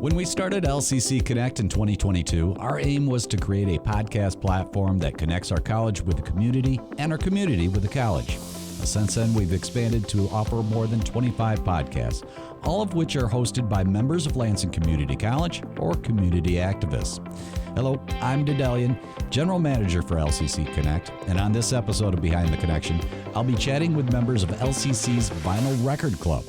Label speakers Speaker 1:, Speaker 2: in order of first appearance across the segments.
Speaker 1: When we started LCC Connect in 2022, our aim was to create a podcast platform that connects our college with the community and our community with the college. Since then, we've expanded to offer more than 25 podcasts, all of which are hosted by members of Lansing Community College or community activists. Hello, I'm Daedalian, General Manager for LCC Connect, and on this episode of Behind the Connection, I'll be chatting with members of LCC's Vinyl Record Club.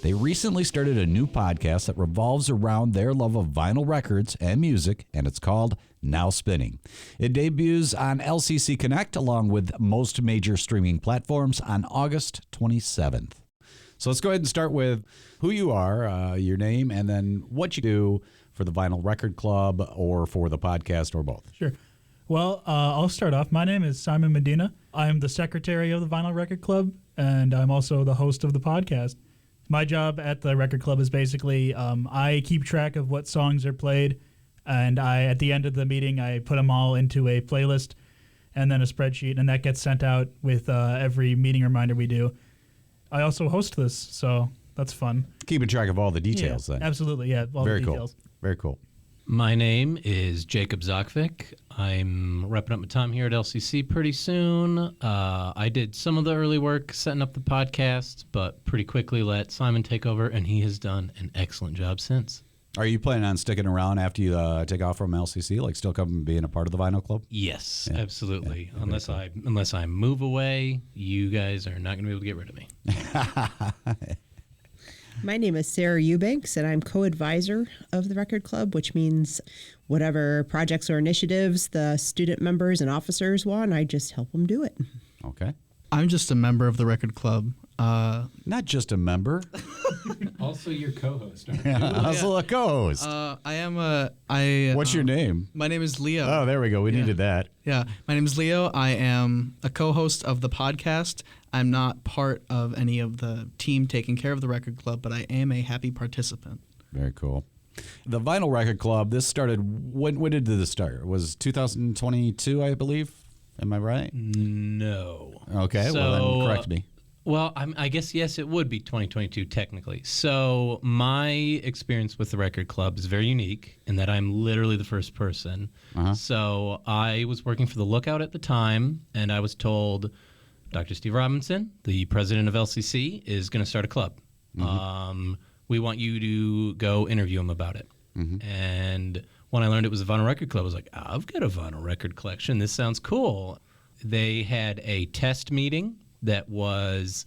Speaker 1: They recently started a new podcast that revolves around their love of vinyl records and music, and it's called Now Spinning. It debuts on LCC Connect along with most major streaming platforms on August 27th. So let's go ahead and start with who you are, your name, and then what you do for the Vinyl Record Club or for the podcast or both.
Speaker 2: Sure. Well, I'll start off. My name is Simon Medina. I'm the secretary of the Vinyl Record Club, and I'm also the host of the podcast. My job at the record club is basically I keep track of what songs are played, and at the end of the meeting, I put them all into a playlist and then a spreadsheet, and that gets sent out with every meeting reminder we do. I also host this, so that's fun.
Speaker 1: Keeping track of all the details then.
Speaker 2: Absolutely, yeah, all
Speaker 1: Very
Speaker 2: the details.
Speaker 1: Cool. Very cool.
Speaker 3: My name is Jacob Zokvik. I'm wrapping up my time here at LCC pretty soon. I did some of the early work setting up the podcast, but pretty quickly let Simon take over, and he has done an excellent job since.
Speaker 1: Are you planning on sticking around after you take off from LCC, like still coming being a part of the Vinyl Club?
Speaker 3: Yes,
Speaker 1: Yeah.
Speaker 3: absolutely.
Speaker 1: Yeah,
Speaker 3: Unless I move away, you guys are not going to be able to get rid of me.
Speaker 4: My name is Sarah Eubanks, and I'm co-advisor of the Record Club, which means whatever projects or initiatives the student members and officers want, I just help them do it.
Speaker 1: Okay.
Speaker 5: I'm just a member of the Record Club.
Speaker 1: Not just a member.
Speaker 3: Also your co-host.
Speaker 1: Also a co-host. What's your name?
Speaker 5: My name is Leo.
Speaker 1: Oh, there we go. We needed that.
Speaker 5: Yeah, my name is Leo. I am a co-host of the podcast. I'm not part of any of the team taking care of the Record Club, but I am a happy participant.
Speaker 1: Very cool. The Vinyl Record Club, this started, when did this start? It was 2022, I believe. Am I right?
Speaker 3: No.
Speaker 1: Okay, well then correct me.
Speaker 3: Well, I guess, yes, it would be 2022 technically. So my experience with the Record Club is very unique in that I'm literally the first person.
Speaker 1: Uh-huh.
Speaker 3: So I was working for the Lookout at the time, and I was told Dr. Steve Robinson, the president of LCC, is going to start a club. Mm-hmm. We want you to go interview him about it. Mm-hmm. And when I learned it was a Vinyl Record Club, I was like, I've got a vinyl record collection. This sounds cool. They had a test meeting that was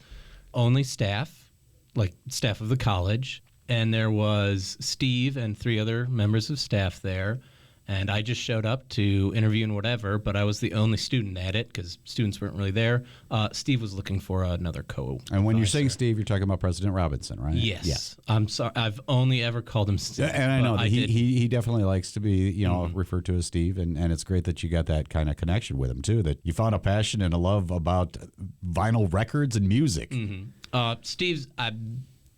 Speaker 3: only staff, like staff of the college, and there was Steve and 3 other members of staff there, and I just showed up to interview and whatever, but I was the only student at it because students weren't really there. Steve was looking for another co-advisor.
Speaker 1: And when you're saying Steve, you're talking about President Robinson, right?
Speaker 3: Yes. I'm sorry. I've only ever called him Steve.
Speaker 1: And I know that he definitely likes to be, referred to as Steve, and it's great that you got that kind of connection with him too, that you found a passion and a love about vinyl records and music.
Speaker 3: Mm-hmm.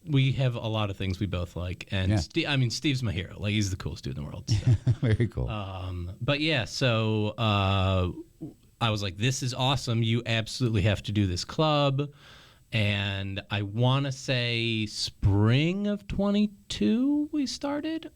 Speaker 3: We have a lot of things we both like, and Steve's my hero. Like, he's the coolest dude in the world. So.
Speaker 1: Very cool.
Speaker 3: But yeah, so I was like, this is awesome. You absolutely have to do this club. And I want to say spring of 22 we started.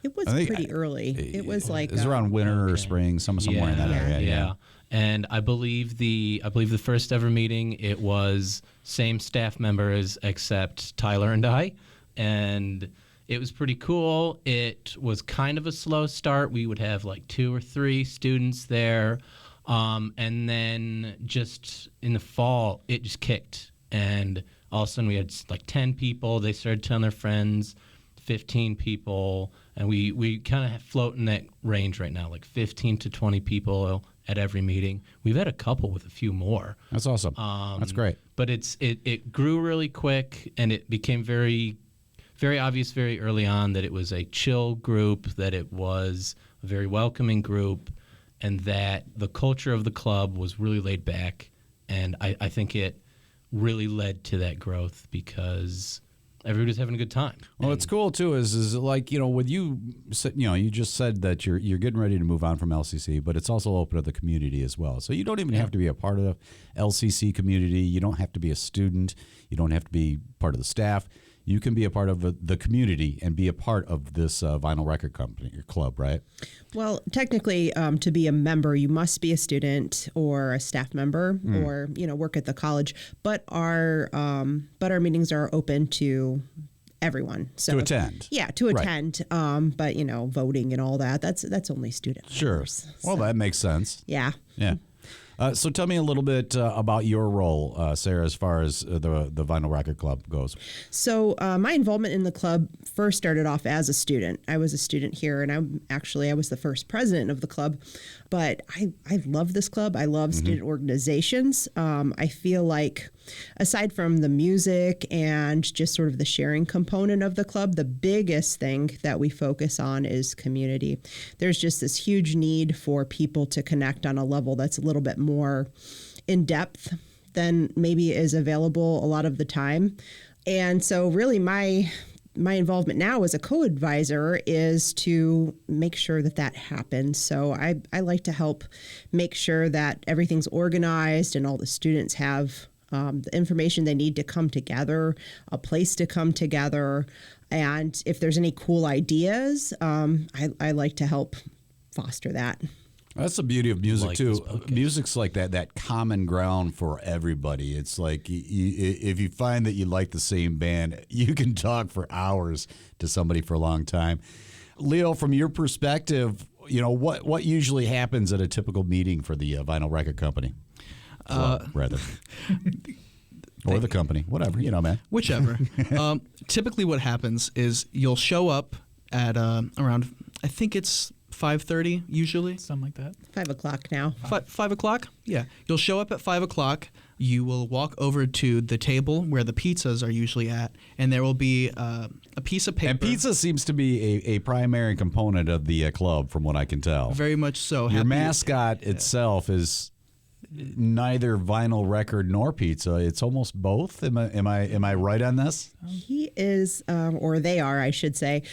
Speaker 4: It was pretty early. It was like
Speaker 1: it was around winter or spring, somewhere in that area.
Speaker 3: Yeah. And I believe the first ever meeting, it was same staff members except Tyler and I, and it was pretty cool. It was kind of a slow start. We would have like 2 or 3 students there, and then just in the fall, it just kicked, and all of a sudden we had like 10 people. They started telling their friends, 15 people, and we kind of float in that range right now, like 15 to 20 people at every meeting. We've had a couple with a few more.
Speaker 1: That's awesome. That's great.
Speaker 3: But it grew really quick, and it became very, very obvious very early on that it was a chill group, that it was a very welcoming group, and that the culture of the club was really laid back. And I think it really led to that growth because everybody's having a good time.
Speaker 1: Well, what's cool too is like, with you just said that you're getting ready to move on from LCC, but it's also open to the community as well. So you don't even have to be a part of the LCC community. You don't have to be a student. You don't have to be part of the staff. you can be a part of the community and be a part of this vinyl record company or club, right?
Speaker 4: Well, technically, to be a member, you must be a student or a staff member or, work at the college. But our meetings are open to everyone. So
Speaker 1: To attend.
Speaker 4: Yeah, to
Speaker 1: Right.
Speaker 4: attend. But, voting and all that, that's only student
Speaker 1: Sure.
Speaker 4: members.
Speaker 1: Well, that makes sense.
Speaker 4: Yeah.
Speaker 1: Yeah. So tell me a little bit about your role, Sarah, as far as the Vinyl Record Club goes.
Speaker 4: So my involvement in the club first started off as a student. I was a student here, and I was the first president of the club. But I love this club. I love student organizations. I feel like aside from the music and just sort of the sharing component of the club, the biggest thing that we focus on is community. There's just this huge need for people to connect on a level that's a little bit more in depth than maybe is available a lot of the time. And so really my involvement now as a co-advisor is to make sure that happens. So I like to help make sure that everything's organized and all the students have the information they need to come together, a place to come together. And if there's any cool ideas, I like to help foster that.
Speaker 1: That's the beauty of music,
Speaker 3: Like
Speaker 1: too.
Speaker 3: this podcast.
Speaker 1: Music's like that common ground for everybody. It's like if you find that you like the same band, you can talk for hours to somebody for a long time. Leo, from your perspective, what usually happens at a typical meeting for the vinyl record company? Club, rather. Or the company, whatever, man.
Speaker 5: Whichever. Typically what happens is you'll show up at around, I think it's 5:30 usually.
Speaker 2: Something like that.
Speaker 4: 5 o'clock now.
Speaker 5: 5 o'clock? Yeah. You'll show up at 5 o'clock. You will walk over to the table where the pizzas are usually at, and there will be a piece of paper.
Speaker 1: And pizza seems to be a primary component of the club, from what I can tell.
Speaker 5: Very much so.
Speaker 1: Your
Speaker 5: Happy-
Speaker 1: mascot itself is neither vinyl record nor pizza. It's almost both. Am I right on this?
Speaker 4: He is, or they are, I should say,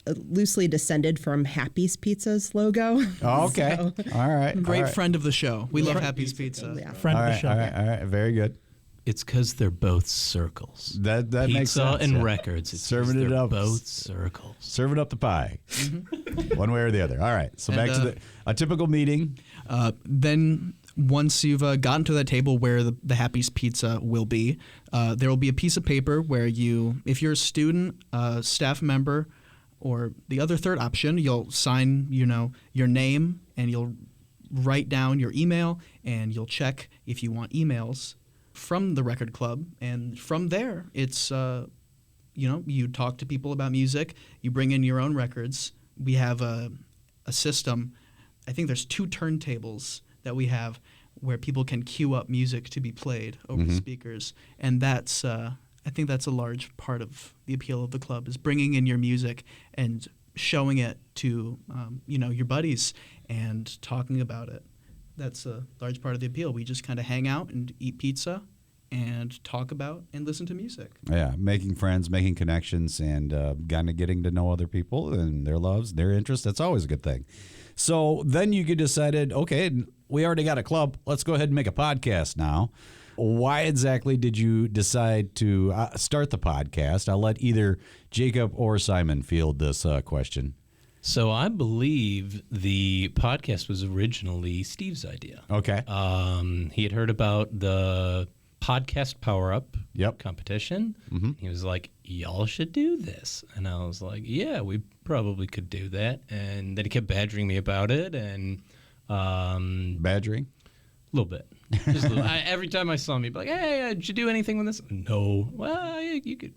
Speaker 4: loosely descended from Happy's Pizza's logo.
Speaker 1: Oh, okay.
Speaker 4: So,
Speaker 1: All right.
Speaker 5: Great
Speaker 1: all right.
Speaker 5: friend of the show. We love Happy's Pizza.
Speaker 4: yeah.
Speaker 2: Friend
Speaker 1: All
Speaker 2: of the
Speaker 1: right,
Speaker 2: show.
Speaker 1: all right, all right. Very good.
Speaker 3: It's because they're both circles.
Speaker 1: That
Speaker 3: Pizza
Speaker 1: makes sense.
Speaker 3: and
Speaker 1: yeah.
Speaker 3: records. It's
Speaker 1: Serving
Speaker 3: 'cause
Speaker 1: it
Speaker 3: they're
Speaker 1: up.
Speaker 3: both circles.
Speaker 1: Serving up the pie, one way or the other. All right. So
Speaker 5: And,
Speaker 1: back to a typical meeting.
Speaker 5: Then once you've gotten to that table where the Happy's Pizza will be, there will be a piece of paper where if you're a student, staff member, or the other third option, you'll sign, your name, and you'll write down your email, and you'll check if you want emails from the record club. And from there, it's, you talk to people about music, you bring in your own records. We have a system. I think there's 2 turntables that we have where people can queue up music to be played over the speakers. And that's, I think that's a large part of the appeal of the club, is bringing in your music and showing it to, your buddies and talking about it. That's a large part of the appeal. We just kind of hang out and eat pizza and talk about and listen to music.
Speaker 1: Yeah, making friends, making connections, and kind of getting to know other people and their loves, their interests. That's always a good thing. So then you decided, okay, we already got a club. Let's go ahead and make a podcast now. Why exactly did you decide to start the podcast? I'll let either Jacob or Simon field this question.
Speaker 3: So I believe the podcast was originally Steve's idea.
Speaker 1: Okay.
Speaker 3: He had heard about the podcast Power Up
Speaker 1: Yep.
Speaker 3: competition. He was like, y'all should do this. And I was like, yeah, we probably could do that. And then he kept badgering me about it. And
Speaker 1: Badgering?
Speaker 3: a little bit. Just a little. Every time I saw him, he'd be like, hey, did you do anything with this? No. Well, you could,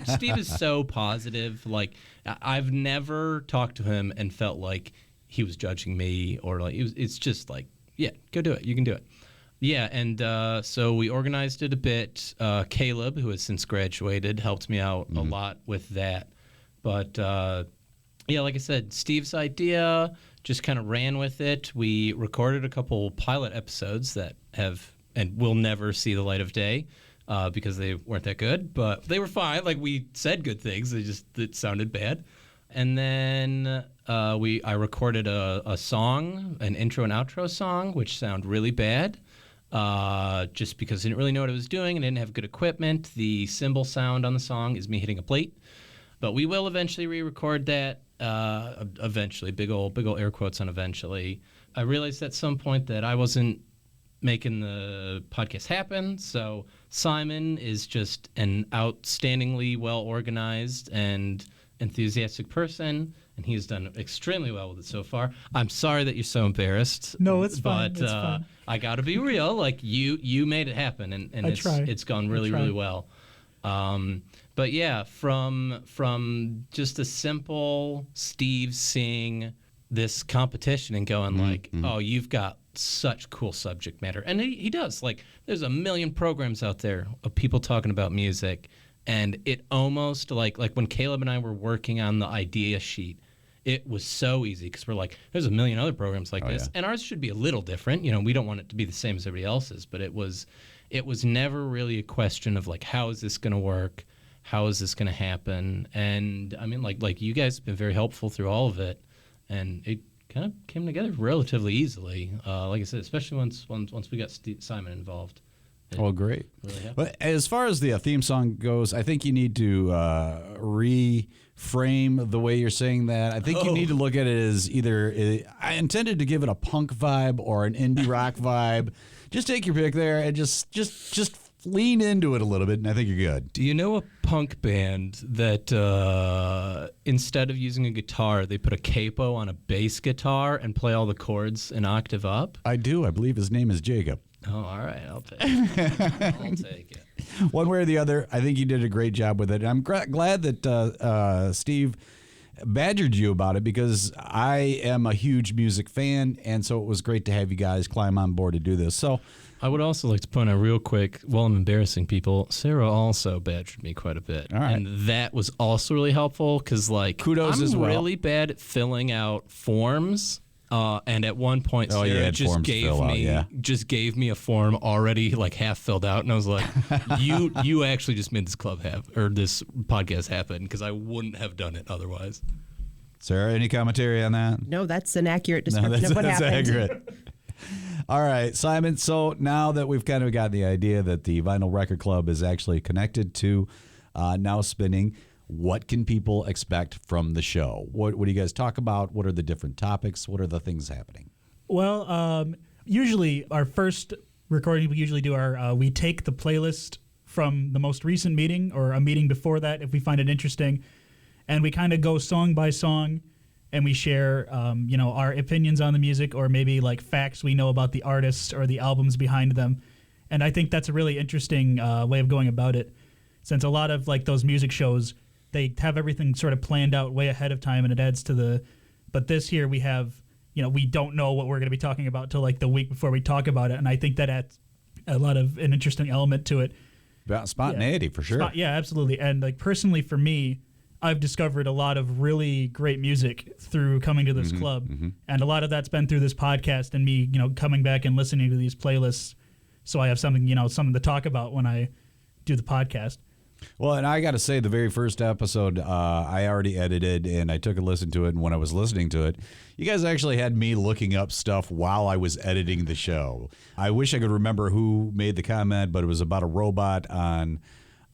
Speaker 3: Steve is so positive. Like, I've never talked to him and felt like he was judging me or like, it's just like, yeah, go do it. You can do it. Yeah, and so we organized it a bit. Caleb, who has since graduated, helped me out a lot with that. But, yeah, like I said, Steve's idea, just kind of ran with it. We recorded a couple pilot episodes that have and will never see the light of day because they weren't that good. But they were fine. Like, we said good things. It sounded bad. And then I recorded a song, an intro and outro song, which sound really bad. just because I didn't really know what I was doing and didn't have good equipment. The cymbal sound on the song is me hitting a plate. But we will eventually re-record that. Eventually, big old air quotes on eventually. I realized at some point that I wasn't making the podcast happen. So Simon is just an outstandingly well-organized and enthusiastic person, and he's done extremely well with it so far. I'm sorry that you're so embarrassed.
Speaker 2: No, it's fine.
Speaker 3: But
Speaker 2: It's fine.
Speaker 3: I got to be real. Like you made it happen, and it's gone really, really well. But yeah, from just a simple Steve seeing this competition and going like, oh, you've got such cool subject matter. And he does. Like, there's a million programs out there of people talking about music. And it almost like when Caleb and I were working on the idea sheet, it was so easy because we're like, there's a million other programs like this. Yeah. And ours should be a little different. You know, we don't want it to be the same as everybody else's. But it was never really a question of like, how is this going to work? How is this going to happen? And I mean, like you guys have been very helpful through all of it. And it kind of came together relatively easily. Like I said, especially once we got Simon involved.
Speaker 1: Well, great.
Speaker 3: Really
Speaker 1: but as far as the theme song goes, I think you need to reframe the way you're saying that. I think you need to look at it as either I intended to give it a punk vibe or an indie rock vibe. Just take your pick there and just lean into it a little bit, and I think you're good.
Speaker 3: Do you know a punk band that instead of using a guitar, they put a capo on a bass guitar and play all the chords an octave up?
Speaker 1: I do. I believe his name is Jacob.
Speaker 3: Oh, all right. I'll take it. I'll take it.
Speaker 1: One way or the other, I think you did a great job with it. And I'm glad that Steve badgered you about it because I am a huge music fan, and so it was great to have you guys climb on board to do this. So
Speaker 3: I would also like to point out real quick, while I'm embarrassing people, Sarah also badgered me quite a bit.
Speaker 1: All right.
Speaker 3: And that was also really helpful because, like,
Speaker 1: kudos
Speaker 3: I'm
Speaker 1: as well.
Speaker 3: really bad at filling out forms. And at one point, Sarah just gave me a form already like half filled out, and I was like, "You actually just made this this podcast happen because I wouldn't have done it otherwise."
Speaker 1: Sarah, any commentary on that?
Speaker 4: No, that's an accurate description of what happened.
Speaker 1: That's accurate. All right, Simon. So now that we've kind of got the idea that the Vinyl Record Club is actually connected to Now Spinning, what can people expect from the show? What do you guys talk about? What are the different topics? What are the things happening?
Speaker 2: Well, usually our first recording, we usually do we take the playlist from the most recent meeting or a meeting before that if we find it interesting, and we kind of go song by song, and we share, our opinions on the music or maybe like facts we know about the artists or the albums behind them. And I think that's a really interesting way of going about it, since a lot of like those music shows, they have everything sort of planned out way ahead of time, and it adds to but this year we have, we don't know what we're going to be talking about till like the week before we talk about it. And I think that adds a lot of an interesting element to it.
Speaker 1: About spontaneity, for sure.
Speaker 2: Yeah, absolutely. And like personally for me, I've discovered a lot of really great music through coming to this club. Mm-hmm. And a lot of that's been through this podcast and me, coming back and listening to these playlists. So I have something to talk about when I do the podcast.
Speaker 1: Well, and I got to say, the very first episode I already edited, and I took a listen to it, and when I was listening to it, you guys actually had me looking up stuff while I was editing the show. I wish I could remember who made the comment, but it was about a robot on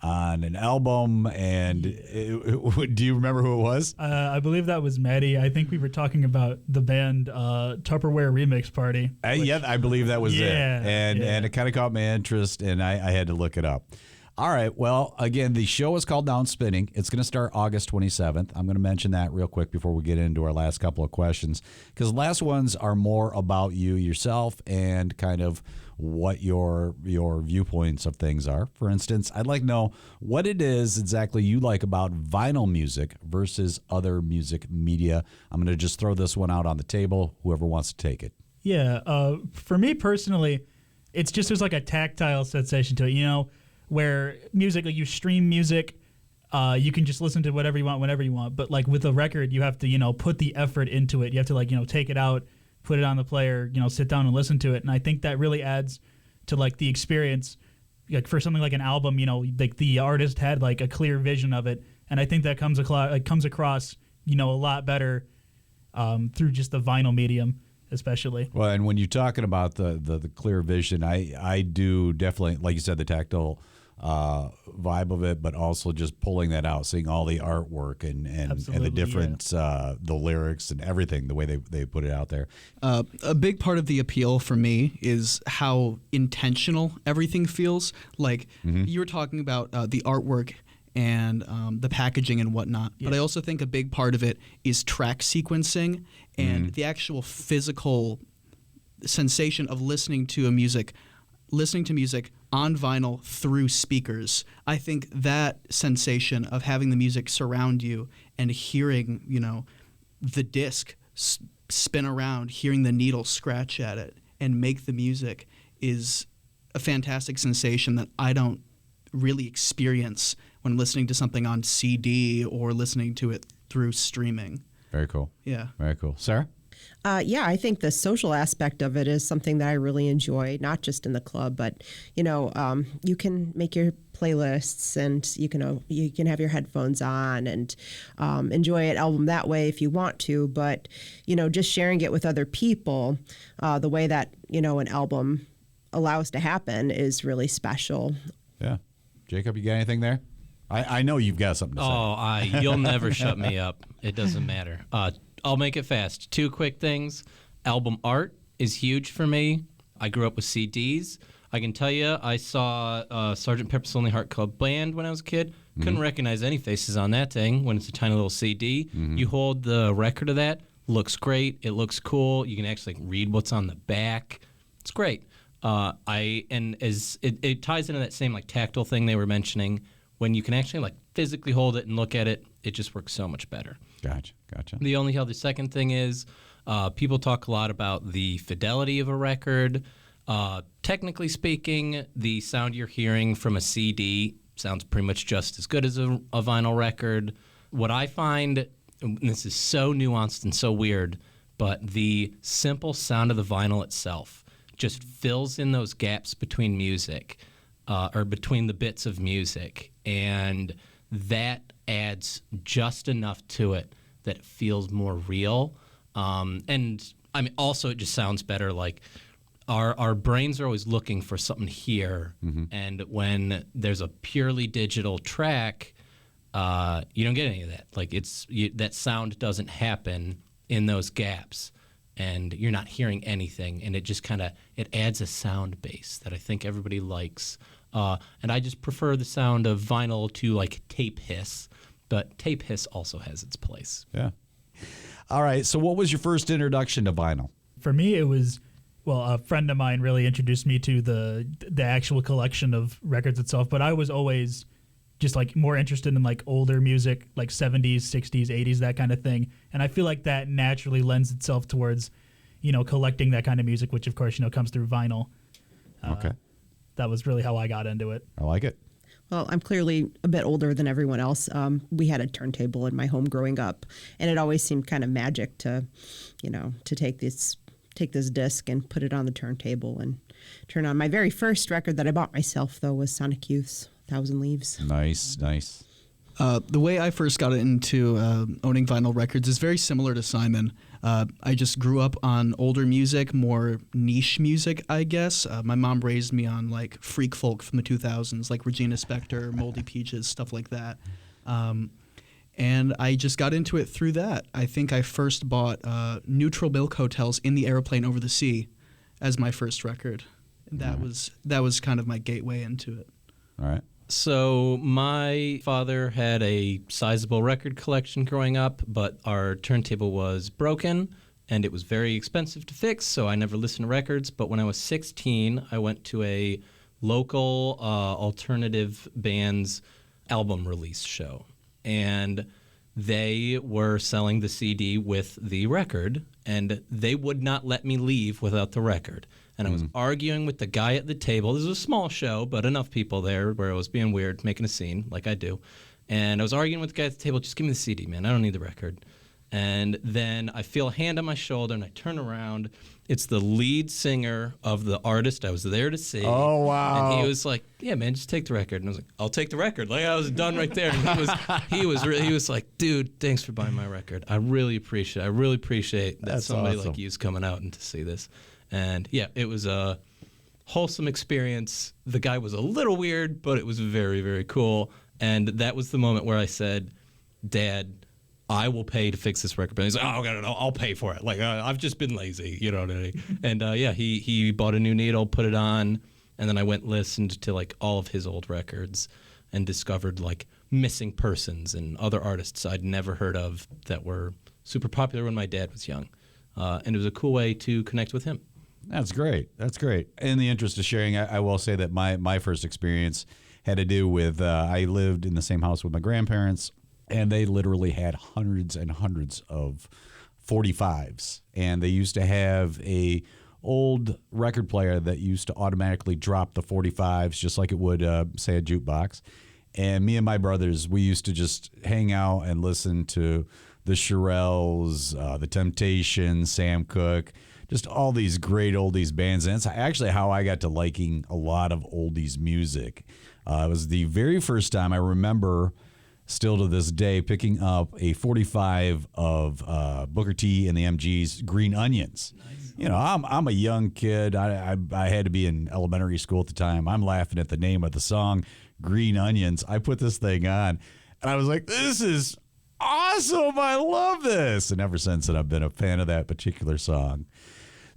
Speaker 1: an album, and do you remember who it was?
Speaker 2: I believe that was Maddie. I think we were talking about the band Tupperware Remix Party.
Speaker 1: Yeah, I believe that was it. And it kind of caught my interest, and I had to look it up. All right. Well, again, the show is called Now Spinning. It's going to start August 27th. I'm going to mention that real quick before we get into our last couple of questions, because the last ones are more about you yourself and kind of what your viewpoints of things are. For instance, I'd like to know what it is exactly you like about vinyl music versus other music media. I'm going to just throw this one out on the table, whoever wants to take it.
Speaker 2: Yeah. For me personally, it's just there's like a tactile sensation to it, where music, like you stream music, you can just listen to whatever you want, whenever you want. But like with a record, you have to, put the effort into it. You have to take it out, put it on the player, sit down and listen to it. And I think that really adds to like the experience. Like for something like an album, like the artist had like a clear vision of it. And I think that comes across, a lot better through just the vinyl medium. especially.
Speaker 1: Well, and when you're talking about the clear vision, I do definitely, like you said, the tactile vibe of it, but also just pulling that out, seeing all the artwork and the
Speaker 2: Absolutely,
Speaker 1: different the lyrics and everything, the way they put it out there.
Speaker 5: A big part of the appeal for me is how intentional everything feels. Like you were talking about the artwork and the packaging and whatnot.
Speaker 2: Yeah.
Speaker 5: But I also think a big part of it is track sequencing and the actual physical sensation of listening to music on vinyl through speakers. I think that sensation of having the music surround you and hearing, the disc spin around, hearing the needle scratch at it and make the music is a fantastic sensation that I don't really experience when listening to something on CD or listening to it through streaming.
Speaker 1: Very cool.
Speaker 5: Yeah.
Speaker 1: Very cool. Sarah?
Speaker 4: Yeah, I think the social aspect of it is something that I really enjoy, not just in the club, but you can make your playlists and you can have your headphones on and enjoy an album that way if you want to. But just sharing it with other people, the way that an album allows to happen is really special.
Speaker 1: Yeah. Jacob, you got anything there? I know you've got something to say.
Speaker 3: You'll never shut me up. It doesn't matter. I'll make it fast. 2 quick things. Album art is huge for me. I grew up with CDs. I can tell you, I saw Sgt. Pepper's Lonely Heart Club Band when I was a kid. Couldn't recognize any faces on that thing when it's a tiny little CD. You hold the record of that, looks great. It looks cool. You can actually read what's on the back. It's great. It ties into that same tactile thing they were mentioning. When you can actually physically hold it and look at it, it just works so much better.
Speaker 1: Gotcha.
Speaker 3: The only other second thing is people talk a lot about the fidelity of a record. Technically speaking, the sound you're hearing from a CD sounds pretty much just as good as a vinyl record. What I find, and this is so nuanced and so weird, but the simple sound of the vinyl itself just fills in those gaps between music or between the bits of music. And that adds just enough to it that it feels more real. And I mean, also it just sounds better. Our brains are always looking for something here. And when there's a purely digital track, you don't get any of that. That sound doesn't happen in those gaps. And you're not hearing anything. And it just it adds a sound base that I think everybody likes. And I just prefer the sound of vinyl to tape hiss, but tape hiss also has its place.
Speaker 1: Yeah. All right. So what was your first introduction to vinyl?
Speaker 2: For me, it was, a friend of mine really introduced me to the actual collection of records itself, but I was always just more interested in older music, 70s, 60s, 80s, that kind of thing. And I feel like that naturally lends itself towards, collecting that kind of music, which of course, comes through vinyl.
Speaker 1: Okay.
Speaker 2: That was really how I got into it.
Speaker 1: I like it.
Speaker 4: Well, I'm clearly a bit older than everyone else. We had a turntable in my home growing up, and it always seemed kind of magic to take this disc and put it on the turntable and turn on. My very first record that I bought myself, though, was Sonic Youth's 1,000 Leaves.
Speaker 1: Nice.
Speaker 5: The way I first got into owning vinyl records is very similar to Simon. I just grew up on older music, more niche music, I guess. My mom raised me on freak folk from the 2000s, like Regina Spektor, Moldy Peaches, stuff like that. And I just got into it through that. I think I first bought Neutral Milk Hotels in the Airplane Over the Sea as my first record. And that was kind of my gateway into it.
Speaker 1: All right.
Speaker 3: So my father had a sizable record collection growing up, but our turntable was broken and it was very expensive to fix, so I never listened to records. But when I was 16, I went to a local alternative band's album release show. And they were selling the CD with the record, and they would not let me leave without the record. And I was arguing with the guy at the table. This was a small show, but enough people there where I was being weird, making a scene like I do. And I was arguing with the guy at the table, just give me the CD, man. I don't need the record. And then I feel a hand on my shoulder, and I turn around. It's the lead singer of the artist I was there to see.
Speaker 1: Oh, wow.
Speaker 3: And he was like, "Yeah, man, just take the record." And I was like, "I'll take the record." Like, I was done right there. And he was like, "Dude, thanks for buying my record. I really appreciate it. I really appreciate that
Speaker 1: That's
Speaker 3: somebody
Speaker 1: awesome.
Speaker 3: like you's coming out and to see this." And yeah, it was a wholesome experience. The guy was a little weird, but it was very, very cool. And that was the moment where I said, "Dad, I will pay to fix this record." But he's like, "Oh, no, I'll pay for it. Like, I've just been lazy." You know what I mean? And yeah, he bought a new needle, put it on, and then I went and listened to like all of his old records and discovered like Missing Persons and other artists I'd never heard of that were super popular when my dad was young. And it was a cool way to connect with him.
Speaker 1: That's great. That's great. In the interest of sharing, I will say that my first experience had to do with I lived in the same house with my grandparents, and they literally had hundreds and hundreds of 45s. And they used to have a old record player that used to automatically drop the 45s just like it would, say, a jukebox. And me and my brothers, we used to just hang out and listen to the Shirelles, the Temptations, Sam Cooke, just all these great oldies bands. And it's actually how I got to liking a lot of oldies music. It was the very first time I remember, still to this day, picking up a 45 of Booker T and the MG's Green Onions. Nice. You know, I'm a young kid. I had to be in elementary school at the time. I'm laughing at the name of the song, Green Onions. I put this thing on, and I was like, "This is awesome. I love this." And ever since then, I've been a fan of that particular song.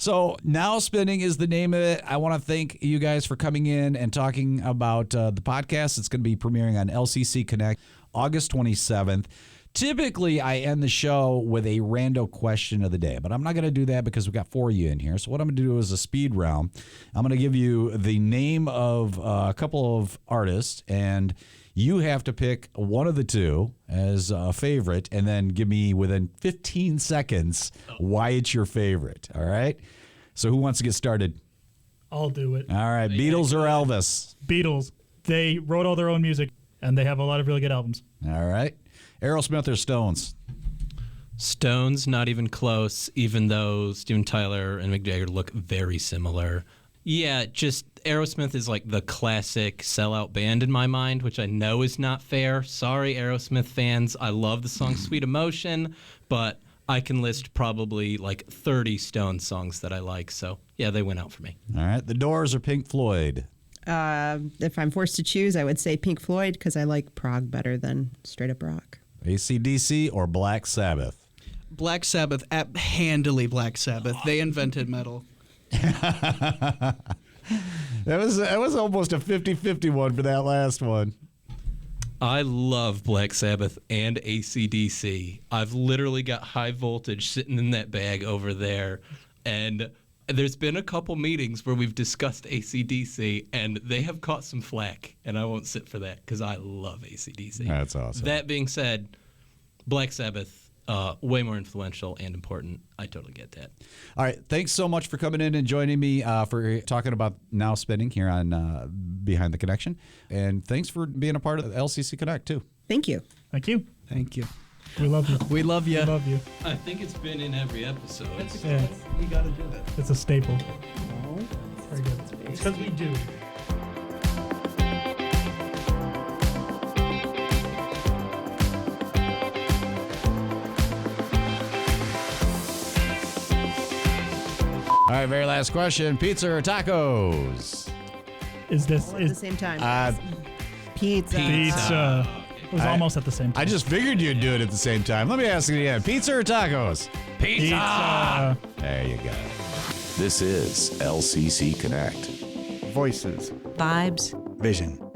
Speaker 1: So Now Spinning is the name of it. I want to thank you guys for coming in and talking about the podcast. It's going to be premiering on LCC Connect August 27th. Typically, I end the show with a rando question of the day, but I'm not going to do that because we've got 4 of you in here. So what I'm going to do is a speed round. I'm going to give you the name of a couple of artists, and you have to pick one of the two as a favorite, and then give me within 15 seconds why it's your favorite. All right? So who wants to get started?
Speaker 2: I'll do it.
Speaker 1: All right, Beatles or Elvis?
Speaker 2: Beatles. They wrote all their own music, and they have a lot of really good albums.
Speaker 1: All right. Aerosmith or Stones?
Speaker 3: Stones, not even close, even though Steven Tyler and Mick Jagger look very similar. Yeah, just Aerosmith is like the classic sellout band in my mind, which I know is not fair. Sorry, Aerosmith fans. I love the song Sweet Emotion, but I can list probably like 30 Stones songs that I like. So, yeah, they went out for me.
Speaker 1: All right. The Doors or Pink Floyd?
Speaker 4: If I'm forced to choose, I would say Pink Floyd because I like prog better than straight up rock.
Speaker 1: AC/DC or Black Sabbath?
Speaker 5: Black Sabbath, handily Black Sabbath. They invented metal.
Speaker 1: That was almost a 50-50 one for that last one.
Speaker 3: I love Black Sabbath and AC/DC. I've literally got High Voltage sitting in that bag over there. And there's been a couple meetings where we've discussed AC/DC, and they have caught some flack. And I won't sit for that because I love AC/DC.
Speaker 1: That's awesome.
Speaker 3: That being said, Black Sabbath, way more influential and important. I totally get that.
Speaker 1: All right. Thanks so much for coming in and joining me for talking about Now Spinning here on Behind the Connection. And thanks for being a part of LCC Connect, too.
Speaker 4: Thank you.
Speaker 2: Thank you.
Speaker 5: Thank you.
Speaker 2: We love you.
Speaker 5: We love you.
Speaker 2: We love you.
Speaker 3: I think it's been in every episode.
Speaker 2: Yeah,
Speaker 5: We got to do that.
Speaker 2: it's a staple. Very good. It's because we do.
Speaker 1: All right. Very last question. Pizza or tacos?
Speaker 2: Is this
Speaker 4: All at the
Speaker 2: is
Speaker 4: same time.
Speaker 2: pizza?
Speaker 4: Pizza.
Speaker 2: It was almost at the same time.
Speaker 1: I just figured you'd do it at the same time. Let me ask you again. Pizza or tacos?
Speaker 2: Pizza.
Speaker 1: There you go.
Speaker 6: This is LCC Connect.
Speaker 7: Voices,
Speaker 8: Vibes.
Speaker 7: vision.